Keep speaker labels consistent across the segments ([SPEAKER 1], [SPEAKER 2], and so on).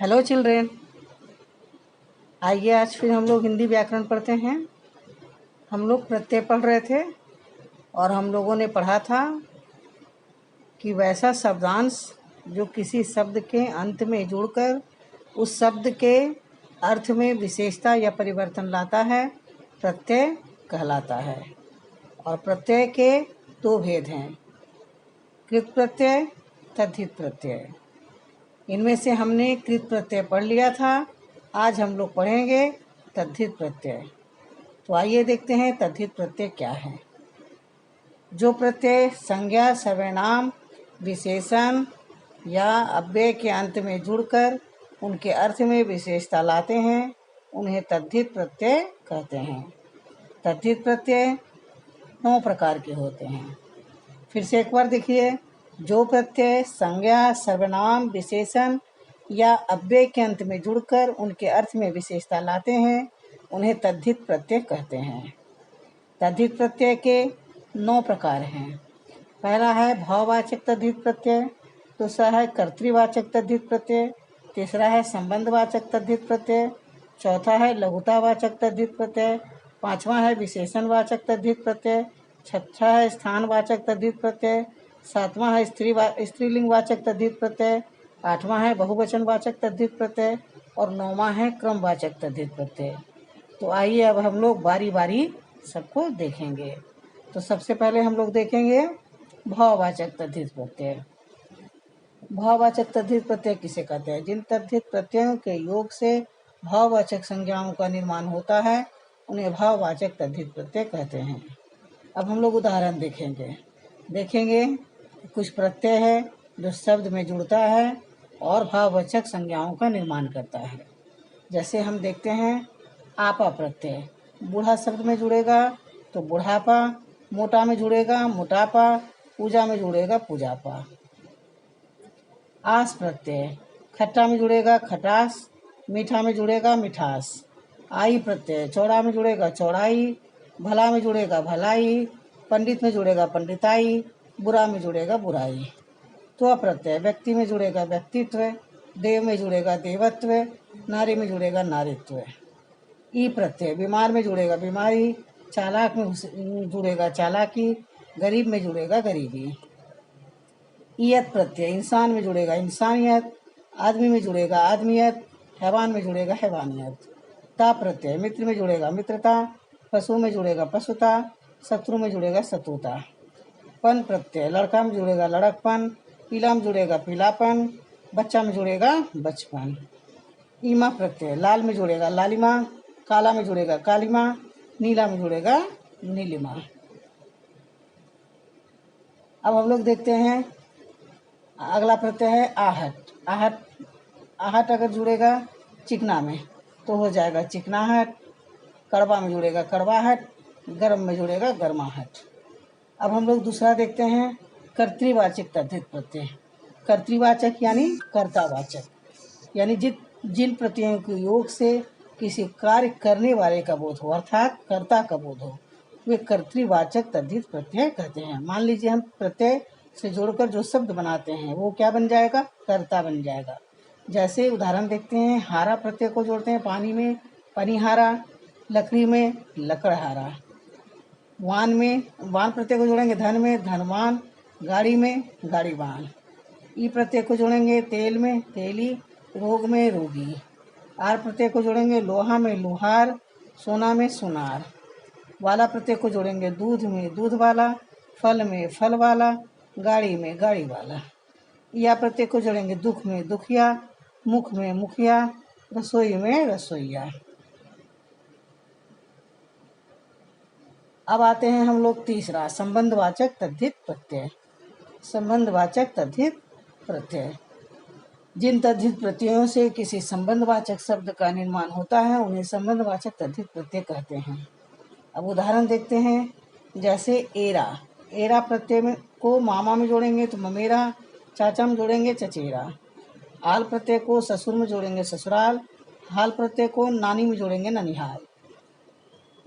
[SPEAKER 1] Hello children, आइए आज फिर हम लोग हिंदी व्याकरण पढ़ते हैं। हम लोग प्रत्यय पढ़ रहे थे और हम लोगों ने पढ़ा था कि वैसा शब्दांश जो किसी शब्द के अंत में जुड़कर उस शब्द के अर्थ में विशेषता या परिवर्तन लाता है, प्रत्यय कहलाता है। और प्रत्यय के दो भेद हैं, कृत प्रत्यय, तद्धित प्रत्यय। इनमें से हमने कृत प्रत्यय पढ़ लिया था, आज हम लोग पढ़ेंगे तद्धित प्रत्यय। तो आइए देखते हैं तद्धित प्रत्यय क्या है। जो प्रत्यय संज्ञा, सर्वनाम, विशेषण या अव्यय के अंत में जुड़कर उनके अर्थ में विशेषता लाते हैं, उन्हें तद्धित प्रत्यय कहते हैं। तद्धित प्रत्यय 9 प्रकार के होते हैं। फिर से एक बार देखिए, जो प्रत्यय संज्ञा, सर्वनाम, विशेषण या अव्यय के अंत में जुड़कर उनके अर्थ में विशेषता लाते हैं, उन्हें तद्धित प्रत्यय कहते हैं। तद्धित प्रत्यय के 9 प्रकार हैं। पहला है भाववाचक तद्धित प्रत्यय, दूसरा है कर्तृवाचक तद्धित प्रत्यय, तीसरा है संबंधवाचक तद्धित प्रत्यय, चौथा है लघुतावाचक तद्धित प्रत्यय, पांचवा है विशेषणवाचक तद्धित प्रत्यय, छठा है स्थानवाचक तद्धित प्रत्यय, सातवां है स्त्रीलिंगवाचक तद्धित प्रत्यय, आठवां है बहुवचनवाचक तद्धित प्रत्यय और नौवां है क्रमवाचक तद्धित प्रत्यय। तो आइए अब हम लोग बारी बारी सबको देखेंगे। तो सबसे पहले हम लोग देखेंगे भाववाचक तद्धित प्रत्यय। भाववाचक तद्धित प्रत्यय किसे कहते हैं? जिन तद्धित प्रत्ययों के योग से भाववाचक संज्ञाओं का निर्माण होता है, उन्हें भाववाचक तद्धित प्रत्यय कहते हैं। अब हम लोग उदाहरण देखेंगे कुछ प्रत्यय है जो शब्द में जुड़ता है और भाववाचक संज्ञाओं का निर्माण करता है। जैसे हम देखते हैं आपा प्रत्यय, बूढ़ा शब्द में जुड़ेगा तो बुढ़ापा, मोटा में जुड़ेगा मोटापा, पूजा में जुड़ेगा पूजापा। आस प्रत्यय, खट्टा में जुड़ेगा खटास, मीठा में जुड़ेगा मिठास। आई प्रत्यय, चौड़ा में जुड़ेगा चौड़ाई, भला में जुड़ेगा भलाई, पंडित में जुड़ेगा पंडिताई, बुरा में जुड़ेगा बुराई। त्व प्रत्यय, व्यक्ति में जुड़ेगा व्यक्तित्व, देव में जुड़ेगा देवत्व, नारी में जुड़ेगा नारीत्व। ई प्रत्यय, बीमार में जुड़ेगा बीमारी, चालाक में जुड़ेगा चालाकी, गरीब में जुड़ेगा गरीबी। ईयत प्रत्यय, इंसान में जुड़ेगा इंसानियत, आदमी में जुड़ेगा आदमियत, हैवान में जुड़ेगा हैवानियत। ता प्रत्यय, मित्र में जुड़ेगा मित्रता, पशु में जुड़ेगा पशुता, शत्रु में जुड़ेगा शत्रुता। पन प्रत्यय, लड़का में जुड़ेगा लड़कपन, पीला में जुड़ेगा पीलापन, बच्चा में जुड़ेगा बचपन। ईमा प्रत्यय, लाल में जुड़ेगा लालिमा, काला में जुड़ेगा कालिमा, नीला में जुड़ेगा नीलिमा। अब हम लोग देखते हैं अगला प्रत्यय है आहट। आहट अगर जुड़ेगा चिकना में तो हो जाएगा चिकनाहट, कड़वा में जुड़ेगा कड़वाहट, गर्म में जुड़ेगा गर्माहट। अब हम लोग दूसरा देखते हैं कर्तृवाचक तद्धित प्रत्यय। कर्तृवाचक यानी कर्तावाचक, यानी जिन प्रत्ययों के योग से किसी कार्य करने वाले का बोध हो, अर्थात कर्ता का बोध हो, वे कर्तृवाचक तद्धित प्रत्यय कहते हैं। मान लीजिए हम प्रत्यय से जोड़कर जो शब्द बनाते हैं वो क्या बन जाएगा? कर्ता बन जाएगा। जैसे उदाहरण देखते हैं, हारा प्रत्यय को जोड़ते हैं पानी में पनिहारा, लकड़ी में लकड़हारा, वान प्रत्यय को जोड़ेंगे धन में धनवान, गाड़ी में गाड़ीवान। ई प्रत्यय को जोड़ेंगे तेल में तेली, रोग में रोगी। आर प्रत्यय को जोड़ेंगे लोहा में लोहार, सोना में सोनार। वाला प्रत्यय को जोड़ेंगे दूध में दूध वाला, फल में फल वाला, गाड़ी में गाड़ी वाला। या प्रत्यय को जोड़ेंगे दुख में दुखिया, मुख में मुखिया, रसोई में रसोईया। अब आते हैं हम लोग तीसरा, संबंधवाचक तद्धित प्रत्यय। संबंधवाचक तद्धित प्रत्यय, जिन तद्धित प्रत्ययों से किसी संबंधवाचक शब्द का निर्माण होता है, उन्हें संबंधवाचक तद्धित प्रत्यय कहते हैं। अब उदाहरण देखते हैं, जैसे एरा प्रत्यय में को मामा में जोड़ेंगे तो ममेरा, चाचा में जोड़ेंगे चचेरा। आल प्रत्यय को ससुर में जोड़ेंगे ससुराल, हाल प्रत्यय को नानी में जोड़ेंगे ननिहाल।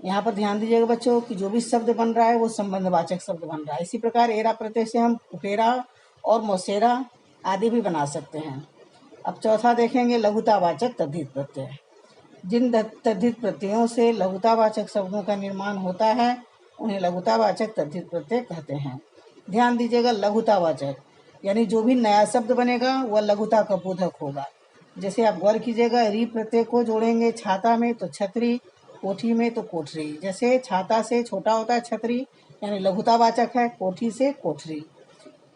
[SPEAKER 1] यहाँ पर ध्यान दीजिएगा बच्चों कि जो भी शब्द बन रहा है वो संबंधवाचक शब्द बन रहा है। इसी प्रकार एरा प्रत्यय से हम कुपेरा और मौसेरा आदि भी बना सकते हैं। अब चौथा देखेंगे लघुतावाचक तद्धित प्रत्यय। जिन तद्धित प्रत्ययों से लघुतावाचक शब्दों का निर्माण होता है उन्हें लघुतावाचक तद्धित प्रत्यय कहते हैं। ध्यान दीजिएगा, लघुतावाचक यानी जो भी नया शब्द बनेगा वह लघुता का बोधक होगा। जैसे आप गौर कीजिएगा, री प्रत्यय को जोड़ेंगे छाता में तो छतरी, कोठी में तो कोठरी। जैसे छाता से छोटा होता है छतरी यानी लघुतावाचक है, कोठी से कोठरी।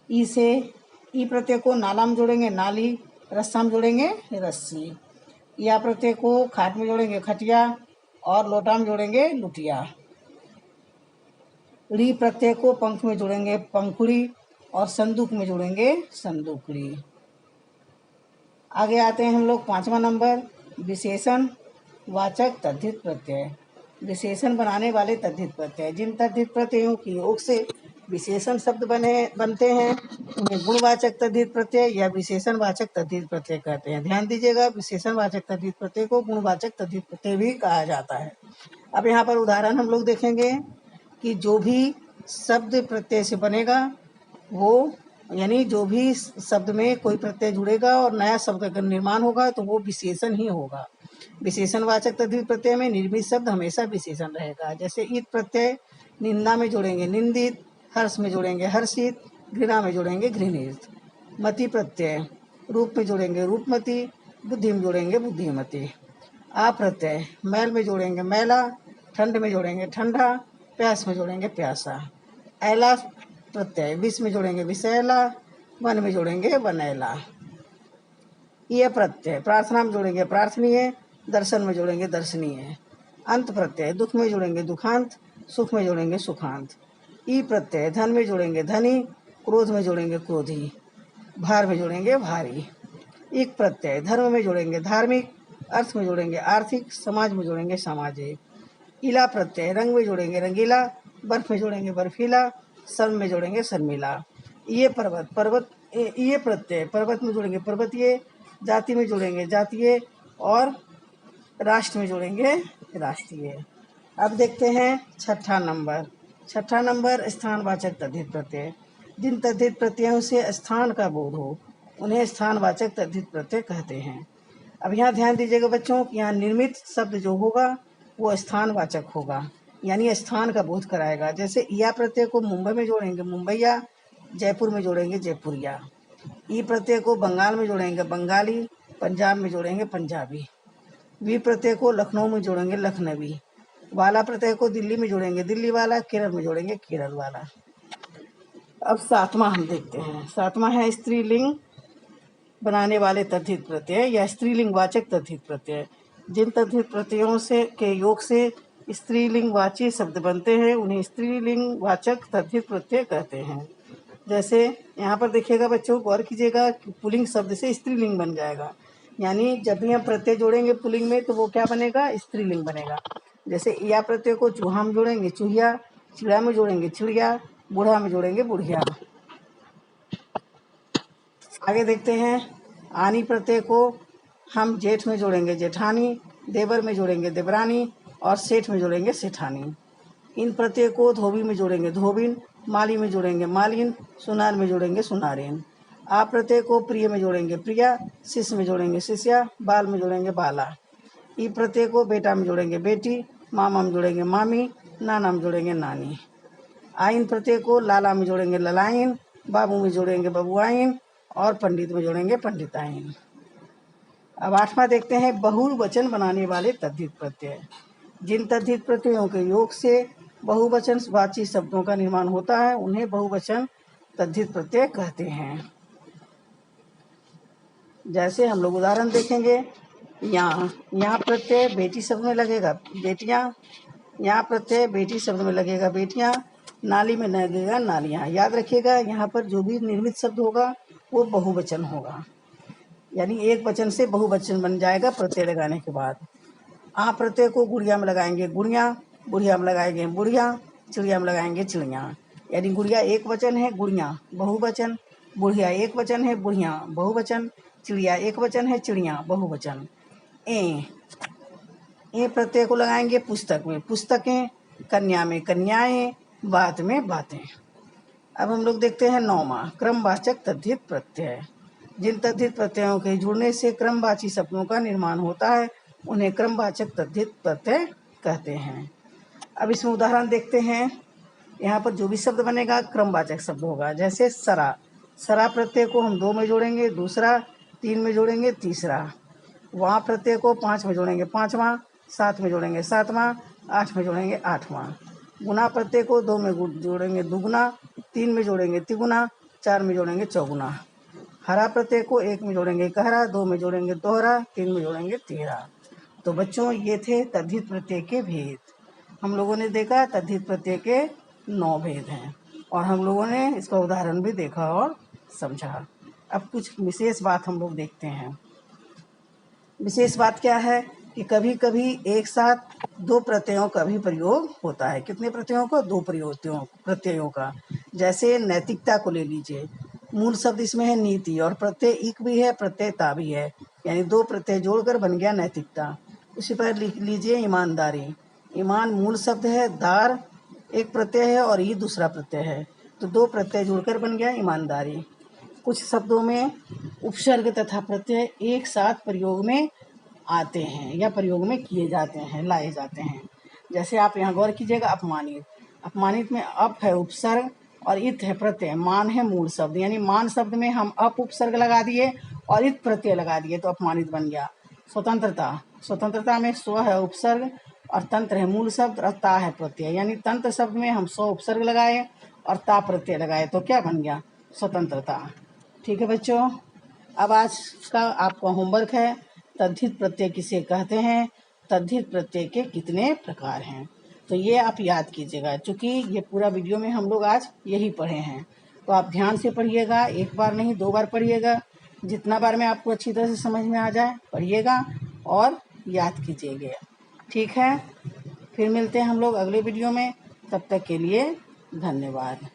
[SPEAKER 1] ई से ई प्रत्यय को नाला में जोड़ेंगे नाली, रस्सा में जोड़ेंगे रस्सी। या प्रत्यय को खाट में जोड़ेंगे खटिया और लोटा में जोड़ेंगे लुटिया। री प्रत्यय को पंख में जोड़ेंगे पंखुड़ी और संदूक में जोड़ेंगे संदूकड़ी। आगे आते हैं हम लोग 5वां नंबर, विशेषण वाचक तद्धित प्रत्यय। विशेषण बनाने वाले तद्धित प्रत्यय। जिन तद्धित प्रत्ययों की योग से विशेषण शब्द बनते हैं उन्हें गुणवाचक तद्धित प्रत्यय या विशेषण वाचक तद्धित प्रत्यय कहते हैं। ध्यान दीजिएगा, विशेषण वाचक तद्धित प्रत्यय को गुणवाचक तद्धित प्रत्यय भी कहा जाता है। अब यहाँ पर उदाहरण हम लोग देखेंगे कि जो भी शब्द प्रत्यय से बनेगा वो यानी जो भी शब्द में कोई प्रत्यय जुड़ेगा और नया शब्द का निर्माण होगा तो वो विशेषण ही होगा। विशेषणवाचक तद्धित प्रत्यय में निर्मित शब्द हमेशा विशेषण रहेगा। जैसे ईत प्रत्यय निंदा में जोड़ेंगे निंदित, हर्ष में जोड़ेंगे हर्षित, घृणा में जोड़ेंगे घृणित। मति प्रत्यय रूप में जोड़ेंगे रूपमती, बुद्धि में जोड़ेंगे बुद्धिमती। आ प्रत्यय मैल में जोड़ेंगे मैला, ठंड में जोड़ेंगे ठंडा, प्यास में जोड़ेंगे प्यासा। ऐला प्रत्यय विष में जोड़ेंगे विषैला, वन में जोड़ेंगे वनैला। ये प्रत्यय प्रार्थना में जोड़ेंगे प्रार्थनीय, दर्शन में जोड़ेंगे दर्शनीय। अंत प्रत्यय दुख में जोड़ेंगे दुखांत, सुख में जोड़ेंगे सुखांत। ई प्रत्यय धन में जोड़ेंगे धनी, क्रोध में जोड़ेंगे क्रोधी, भार में जोड़ेंगे भारी। इक प्रत्यय धर्म में जोड़ेंगे धार्मिक, अर्थ में जोड़ेंगे आर्थिक, समाज में जोड़ेंगे सामाजिक। इला प्रत्यय रंग में जोड़ेंगे रंगीला, बर्फ में जोड़ेंगे बर्फीला, शर्म में जोड़ेंगे शर्मिला। ये ये प्रत्यय पर्वत में जोड़ेंगे पर्वतीय, जाति में जोड़ेंगे जातीय और राष्ट्र में जोड़ेंगे राष्ट्रीय। अब देखते हैं छठा नंबर स्थानवाचक तद्धित प्रत्यय। जिन तद्धित प्रत्ययों से स्थान का बोध हो उन्हें स्थानवाचक तद्धित प्रत्यय कहते हैं। अब यहाँ ध्यान दीजिएगा बच्चों कि यहाँ निर्मित शब्द जो होगा वो स्थानवाचक होगा यानी स्थान का बोध कराएगा। जैसे या प्रत्यय को मुंबई में जोड़ेंगे मुंबईया, जयपुर में जोड़ेंगे जयपुरिया। ई प्रत्यय को बंगाल में जोड़ेंगे बंगाली, पंजाब में जोड़ेंगे पंजाबी। वी प्रत्यय को लखनऊ में जोड़ेंगे लखनवी। वाला प्रत्यय को दिल्ली में जोड़ेंगे दिल्ली वाला, केरल में जोड़ेंगे केरल वाला। अब 7वां हम देखते हैं। 7वां है स्त्रीलिंग बनाने वाले तद्धित प्रत्यय या स्त्रीलिंग वाचक तद्धित प्रत्यय। जिन तद्धित प्रत्ययों से के योग से स्त्रीलिंग वाची शब्द बनते हैं उन्हें स्त्रीलिंग वाचक तद्धित प्रत्यय कहते हैं। जैसे यहाँ पर देखिएगा बच्चों, गौर कीजिएगा कि पुल्लिंग शब्द से स्त्रीलिंग बन जाएगा यानी जब भी हम प्रत्यय जोड़ेंगे पुल्लिंग में तो वो क्या बनेगा, स्त्रीलिंग बनेगा। जैसे या प्रत्यय को चूहा में जोड़ेंगे चूहिया, चिड़िया में जोड़ेंगे चिड़िया, बूढ़ा में जोड़ेंगे बुढ़िया। आगे देखते हैं, आनी प्रत्यय को हम जेठ में जोड़ेंगे जेठानी, देवर में जोड़ेंगे देवरानी और सेठ में जोड़ेंगे सेठानी। इन प्रत्यय को धोबी में जोड़ेंगे धोबिन, माली में जोड़ेंगे मालिन, सुनार में जोड़ेंगे सुनारिन। आ प्रत्यय को प्रिय में जोड़ेंगे प्रिया, शिष्य में जोड़ेंगे शिष्या, बाल में जोड़ेंगे बाला। ई प्रत्यय को बेटा में जोड़ेंगे बेटी, मामा में जोड़ेंगे मामी, नाना में जोड़ेंगे नानी। आइन प्रत्यय को लाला में जोड़ेंगे ललाइन, बाबू में जोड़ेंगे बबुआइन और पंडित में जोड़ेंगे पंडिताइन। अब 8वां देखते हैं बहुवचन बनाने वाले तद्धित प्रत्यय। जिन तद्धित प्रत्ययों के योग से बहुवचन वाची शब्दों का निर्माण होता है उन्हें बहुवचन तद्धित प्रत्यय कहते हैं। जैसे हम लोग उदाहरण देखेंगे, यहाँ प्रत्यय बेटी शब्द में लगेगा बेटियां, यहाँ प्रत्यय बेटी शब्द में लगेगा बेटियां, नाली में लगेगा नालियां। याद रखिएगा यहाँ पर जो भी निर्मित शब्द होगा वो बहुवचन होगा यानी एक वचन से बहुवचन बन जाएगा प्रत्यय लगाने के बाद। आ प्रत्यय को गुड़िया में लगाएंगे गुड़िया, बुढ़िया में लगाएंगे बुढ़िया, चिड़िया में लगाएंगे चिड़िया यानी गुड़िया एक वचन है गुड़िया बहुवचन, बुढ़िया एक वचन है बुढ़िया बहुवचन, चिड़िया एक वचन है चिड़िया बहुवचन। ए प्रत्यय को लगाएंगे पुस्तक में पुस्तकें, कन्या में कन्याएं, बात में बातें। अब हम लोग देखते हैं 9वां क्रमवाचक तद्धित प्रत्यय। जिन तद्धित प्रत्ययों के जुड़ने से क्रमवाची शब्दों का निर्माण होता है उन्हें क्रमवाचक तद्धित प्रत्यय कहते हैं। अब इसमें उदाहरण देखते हैं। यहाँ पर जो भी शब्द बनेगा क्रमवाचक शब्द होगा। जैसे सरा, सरा प्रत्यय को हम 2 में जोड़ेंगे, दूसरा 3 में जोड़ेंगे, तीसरा वहाँ प्रत्यय को 5 में जोड़ेंगे, पाँचवां 7 में जोड़ेंगे, सातवां 8 में जोड़ेंगे, आठवां गुना प्रत्यय को 2 में जोड़ेंगे, दुगुना 3 में जोड़ेंगे, तिगुना 4 में जोड़ेंगे, चौगुना। हरा प्रत्यय को 1 में जोड़ेंगे, कहरा 2 में जोड़ेंगे, दोहरा 3 में जोड़ेंगे, तेहरा। तो बच्चों ये थे तद्धित प्रत्यय के भेद। हम लोगों ने देखा तद्धित प्रत्यय के 9 भेद हैं और हम लोगों ने इसका उदाहरण भी देखा और समझा। अब कुछ विशेष बात हम लोग देखते हैं। विशेष बात क्या है कि कभी कभी एक साथ 2 प्रत्ययों का भी प्रयोग होता है। कितने प्रत्ययों का? 2 प्रत्ययों का। जैसे नैतिकता को ले लीजिए, मूल शब्द इसमें है नीति और प्रत्यय इक भी है, प्रत्यय ता भी है, यानी 2 प्रत्यय जोड़कर बन गया नैतिकता। उसी पर लिख लीजिए ईमानदारी। ईमान मूल शब्द है, दार एक प्रत्यय है और ई दूसरा प्रत्यय है, तो 2 प्रत्यय जुड़कर बन गया ईमानदारी। कुछ शब्दों में उपसर्ग तथा प्रत्यय एक साथ प्रयोग में आते हैं या प्रयोग में किए जाते हैं, लाए जाते हैं। जैसे आप यहाँ गौर कीजिएगा, अपमानित। अपमानित में अप है उपसर्ग और इत है प्रत्यय, मान है मूल शब्द, यानी मान शब्द में हम अप उपसर्ग लगा दिए और इत प्रत्यय लगा दिए तो अपमानित बन गया। स्वतंत्रता, स्वतंत्रता में स्व है उपसर्ग और तंत्र है मूल शब्द और ता है प्रत्यय, यानी तंत्र शब्द में हम स्व उपसर्ग लगाए और ता प्रत्यय लगाए तो क्या बन गया? स्वतंत्रता। ठीक है बच्चों, अब आज का आपका होमवर्क है तद्धित प्रत्यय किसे कहते हैं, तद्धित प्रत्यय के कितने प्रकार हैं, तो ये आप याद कीजिएगा। चूँकि ये पूरा वीडियो में हम लोग आज यही पढ़े हैं, तो आप ध्यान से पढ़िएगा, 1 बार नहीं 2 बार पढ़िएगा, जितना बार में आपको अच्छी तरह से समझ में आ जाए पढ़िएगा और याद कीजिएगा। ठीक है, फिर मिलते हैं हम लोग अगले वीडियो में, तब तक के लिए धन्यवाद।